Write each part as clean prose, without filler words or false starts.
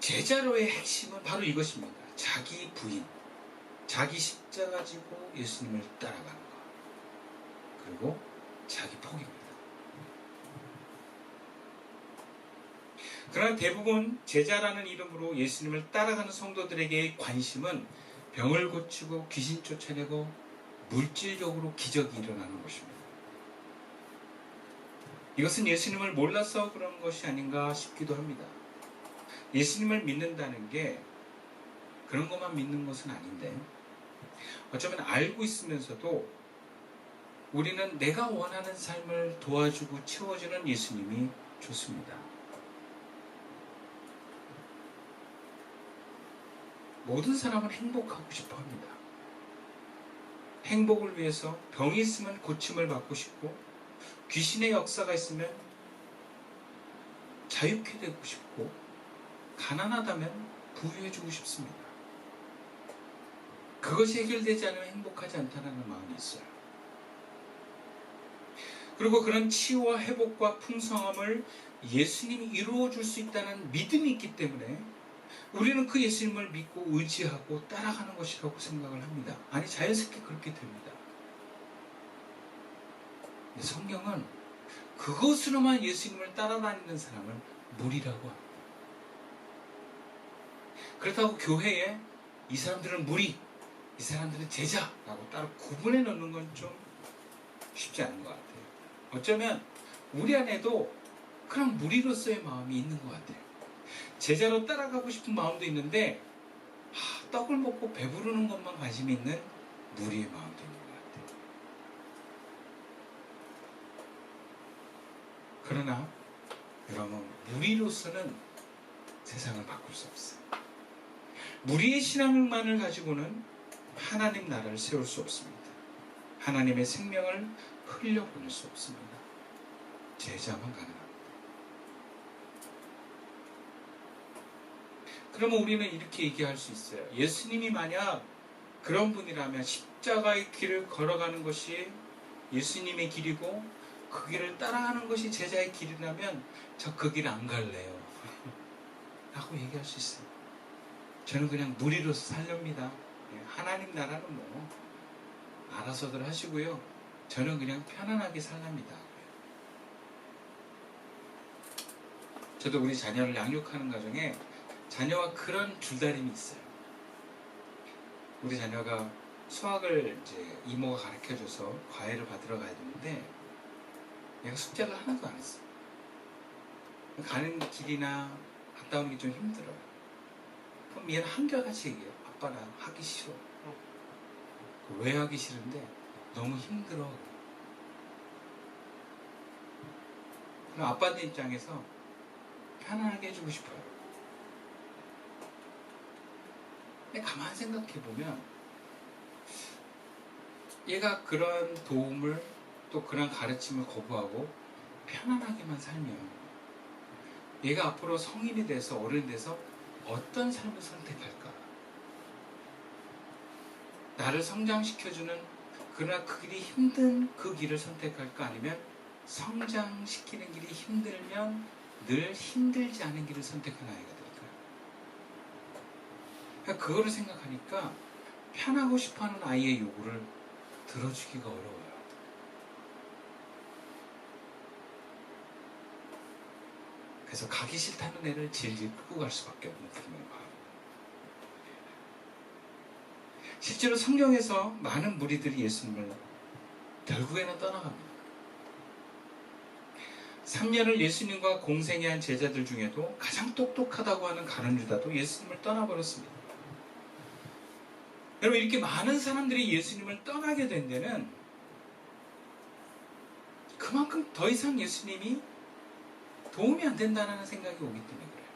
제자로의 핵심은 바로 이것입니다. 자기 부인, 자기 십자가 지고 예수님을 따라가는 것. 그리고 자기 포기입니다. 그러나 대부분 제자라는 이름으로 예수님을 따라가는 성도들에게의 관심은 병을 고치고 귀신 쫓아내고 물질적으로 기적이 일어나는 것입니다. 이것은 예수님을 몰라서 그런 것이 아닌가 싶기도 합니다. 예수님을 믿는다는 게 그런 것만 믿는 것은 아닌데, 어쩌면 알고 있으면서도 우리는 내가 원하는 삶을 도와주고 채워주는 예수님이 좋습니다. 모든 사람은 행복하고 싶어 합니다. 행복을 위해서 병이 있으면 고침을 받고 싶고, 귀신의 역사가 있으면 자유케 되고 싶고, 가난하다면 부유해지고 싶습니다. 그것이 해결되지 않으면 행복하지 않다는 마음이 있어요. 그리고 그런 치유와 회복과 풍성함을 예수님이 이루어줄 수 있다는 믿음이 있기 때문에 우리는 그 예수님을 믿고 의지하고 따라가는 것이라고 생각을 합니다. 아니, 자연스럽게 그렇게 됩니다. 성경은 그것으로만 예수님을 따라다니는 사람을 무리라고 합니다. 그렇다고 교회에 이 사람들은 무리, 이 사람들은 제자라고 따로 구분해 놓는 건 좀 쉽지 않은 것 같아요. 어쩌면 우리 안에도 그런 무리로서의 마음이 있는 것 같아요. 제자로 따라가고 싶은 마음도 있는데 떡을 먹고 배부르는 것만 관심이 있는 무리의 마음도 있는 것 같아요. 그러나 여러분, 무리로서는 세상을 바꿀 수 없어요. 무리의 신앙만을 가지고는 하나님 나라를 세울 수 없습니다. 하나님의 생명을 흘려보낼 수 없습니다. 제자만 가능합니다. 그러면 우리는 이렇게 얘기할 수 있어요. 예수님이 만약 그런 분이라면, 십자가의 길을 걸어가는 것이 예수님의 길이고 그 길을 따라가는 것이 제자의 길이라면 저 그 길 안 갈래요 라고 얘기할 수 있어요. 저는 그냥 무리로서 살렵니다. 하나님 나라는 뭐 알아서들 하시고요, 저는 그냥 편안하게 살랍니다. 저도 우리 자녀를 양육하는 과정에 자녀와 그런 줄다림이 있어요. 우리 자녀가 수학을 이제 이모가 가르쳐줘서 과외를 받으러 가야 되는데 얘가 숙제를 하나도 안 했어. 가는 길이나 갔다 오는 게 좀 힘들어요. 그럼 얘는 한결같이 얘기해요. 아빠 나 하기 싫어. 왜 하기 싫은데? 너무 힘들어. 그럼 아빠들 입장에서 편안하게 해주고 싶어요. 근데 가만히 생각해보면 얘가 그런 도움을 또 그런 가르침을 거부하고 편안하게만 살면 얘가 앞으로 성인이 돼서 어른이 돼서 어떤 삶을 선택할까? 나를 성장시켜주는, 그러나 그 길이 힘든 그 길을 선택할까? 아니면 성장시키는 길이 힘들면 늘 힘들지 않은 길을 선택하는 아이가 될까요? 그러니까 그거를 생각하니까 편하고 싶어하는 아이의 요구를 들어주기가 어려워요. 그래서 가기 싫다는 애를 질질 끌고 갈 수밖에 없는 부모의 마음. 실제로 성경에서 많은 무리들이 예수님을 결국에는 떠나갑니다. 3년을 예수님과 공생애한 제자들 중에도 가장 똑똑하다고 하는 가룟 유다도 예수님을 떠나버렸습니다. 여러분, 이렇게 많은 사람들이 예수님을 떠나게 된 데는 그만큼 더 이상 예수님이 도움이 안 된다는 생각이 오기 때문에 그래요.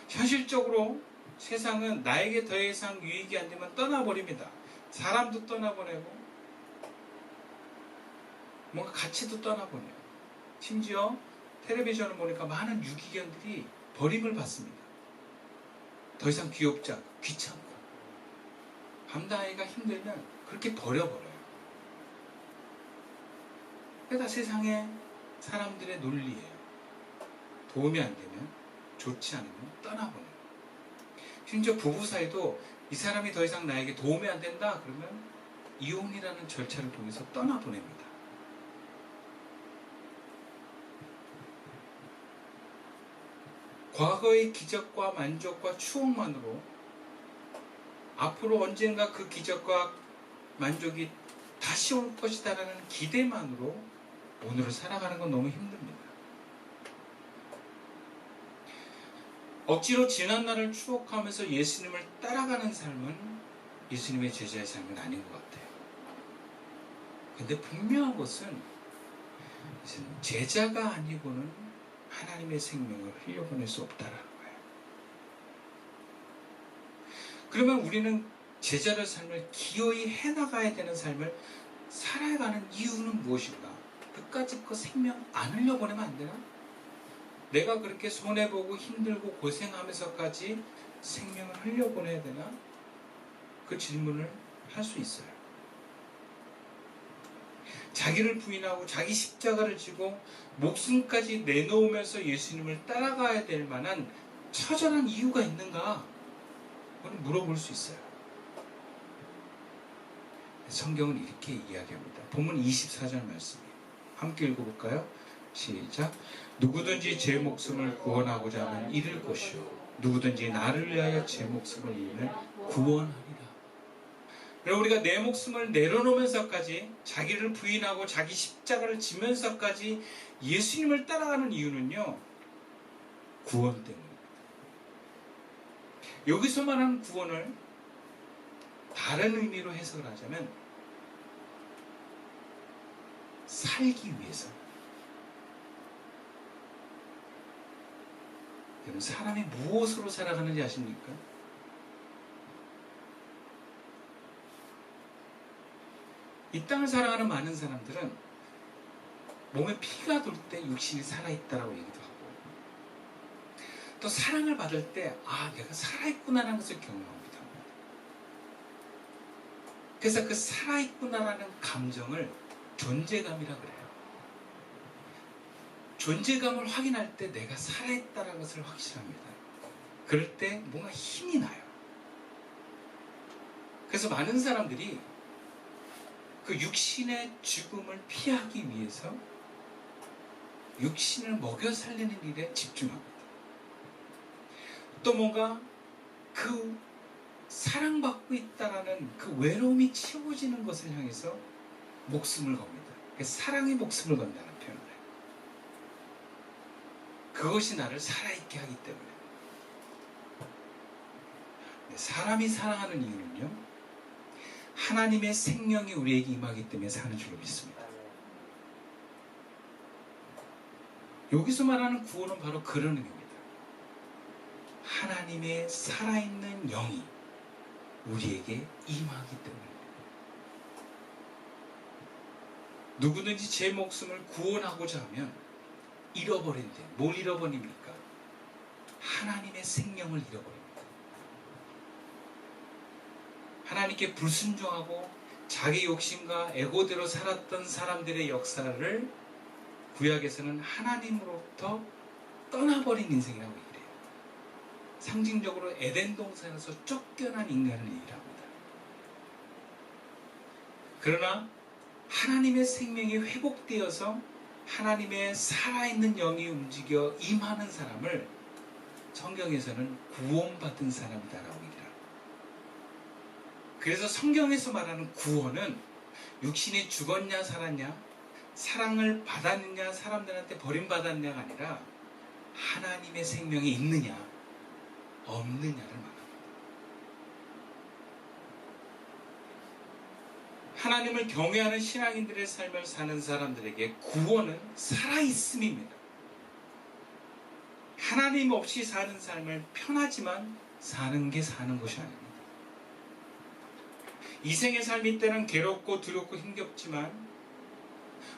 현실적으로 세상은 나에게 더 이상 유익이 안 되면 떠나버립니다. 사람도 떠나보내고 뭔가 가치도 떠나보내요. 심지어 텔레비전을 보니까 많은 유기견들이 버림을 받습니다. 더 이상 귀엽지 않고 귀찮고 밤다이가 힘들면 그렇게 버려버려요. 그게 다 세상의 사람들의 논리예요. 도움이 안 되면 좋지 않으면 떠나보내는 거예요. 심지어 부부 사이도 이 사람이 더 이상 나에게 도움이 안 된다 그러면 이혼이라는 절차를 통해서 떠나보냅니다. 과거의 기적과 만족과 추억만으로 앞으로 언젠가 그 기적과 만족이 다시 올 것이다라는 기대만으로 오늘을 살아가는 건 너무 힘듭니다. 억지로 지난 날을 추억하면서 예수님을 따라가는 삶은 예수님의 제자의 삶은 아닌 것 같아요. 근데 분명한 것은 제자가 아니고는 하나님의 생명을 흘려보낼 수 없다라는 거예요. 그러면 우리는 제자의 삶을 기어이 해나가야 되는 삶을 살아가는 이유는 무엇인가? 끝까지 그 생명 안 흘려보내면 안 되나? 내가 그렇게 손해보고 힘들고 고생하면서까지 생명을 흘려보내야 되나? 그 질문을 할 수 있어요. 자기를 부인하고 자기 십자가를 지고 목숨까지 내놓으면서 예수님을 따라가야 될 만한 처절한 이유가 있는가? 그건 물어볼 수 있어요. 성경은 이렇게 이야기합니다. 본문 24절 말씀이에요. 함께 읽어볼까요? 시작. 누구든지 제 목숨을 구원하고자 하면 잃을 것이요 누구든지 나를 위하여 제 목숨을 잃으면 구원하리라. 그리고 우리가 내 목숨을 내려놓으면서까지 자기를 부인하고 자기 십자가를 지면서까지 예수님을 따라가는 이유는요, 구원 때문입니다. 여기서 말하는 구원을 다른 의미로 해석을 하자면 살기 위해서. 여러분, 사람이 무엇으로 살아가는지 아십니까? 이 땅을 살아가는 많은 사람들은 몸에 피가 돌 때 육신이 살아있다라고 얘기도 하고, 또 사랑을 받을 때 내가 살아있구나라는 것을 경험합니다. 그래서 그 살아있구나라는 감정을 존재감이라고 그래요. 존재감을 확인할 때 내가 살아있다는 것을 확신합니다. 그럴 때 뭔가 힘이 나요. 그래서 많은 사람들이 그 육신의 죽음을 피하기 위해서 육신을 먹여 살리는 일에 집중합니다. 또 뭔가 그 사랑받고 있다라는 그 외로움이 채워지는 것을 향해서 목숨을 겁니다. 사랑의 목숨을 건다는 표현을 해요. 그것이 나를 살아있게 하기 때문에. 사람이 사랑하는 이유는요, 하나님의 생명이 우리에게 임하기 때문에 사는 줄로 믿습니다. 여기서 말하는 구원은 바로 그런 의미입니다. 하나님의 살아있는 영이 우리에게 임하기 때문입니다. 누구든지 제 목숨을 구원하고자 하면 잃어버린대. 뭘 잃어버립니까? 하나님의 생명을 잃어버립니다. 하나님께 불순종하고 자기 욕심과 에고대로 살았던 사람들의 역사를 구약에서는 하나님으로부터 떠나버린 인생이라고 얘기해요. 상징적으로 에덴 동산에서 쫓겨난 인간을 얘기합니다. 그러나 하나님의 생명이 회복되어서 하나님의 살아있는 영이 움직여 임하는 사람을 성경에서는 구원받은 사람이다라고 얘기합니다. 그래서 성경에서 말하는 구원은 육신이 죽었냐 살았냐, 사랑을 받았느냐 사람들한테 버림받았냐가 아니라 하나님의 생명이 있느냐 없느냐를 말합니다. 하나님을 경외하는 신앙인들의 삶을 사는 사람들에게 구원은 살아있음입니다. 하나님 없이 사는 삶을 편하지만 사는 게 사는 것이 아닙니다. 이 생의 삶이 때는 괴롭고 두렵고 힘겹지만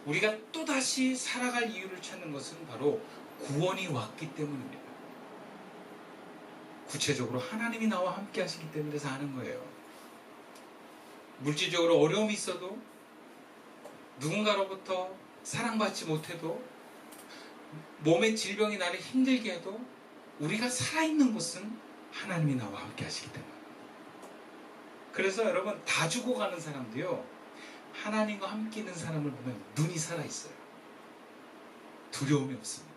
우리가 또다시 살아갈 이유를 찾는 것은 바로 구원이 왔기 때문입니다. 구체적으로 하나님이 나와 함께 하시기 때문에 사는 거예요. 물질적으로 어려움이 있어도, 누군가로부터 사랑받지 못해도, 몸의 질병이 나를 힘들게 해도 우리가 살아있는 곳은 하나님이 나와 함께 하시기 때문에. 그래서 여러분, 다 죽어가는 사람도요, 하나님과 함께 있는 사람을 보면 눈이 살아있어요. 두려움이 없습니다.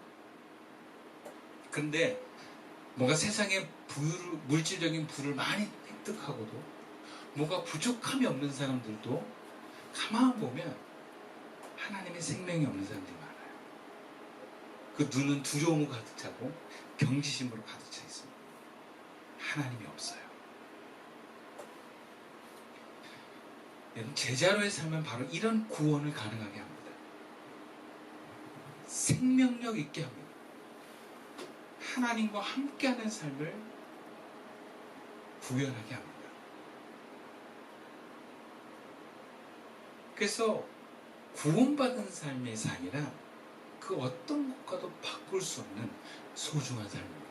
그런데 뭔가 세상에 물질적인 부를 많이 획득하고도 뭔가 부족함이 없는 사람들도 가만 보면 하나님의 생명이 없는 사람들이 많아요. 그 눈은 두려움으로 가득 차고 경지심으로 가득 차 있습니다. 하나님이 없어요. 여러분, 제자로의 삶은 바로 이런 구원을 가능하게 합니다. 생명력 있게 합니다. 하나님과 함께하는 삶을 구현하게 합니다. 그래서 구원받은 삶의 삶이란 그 어떤 것과도 바꿀 수 없는 소중한 삶입니다.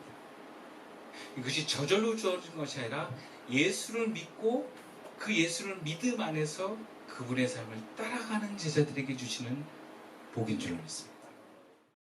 이것이 저절로 주어진 것이 아니라 예수를 믿고 그 예수를 믿음 안에서 그분의 삶을 따라가는 제자들에게 주시는 복인 줄로 믿습니다.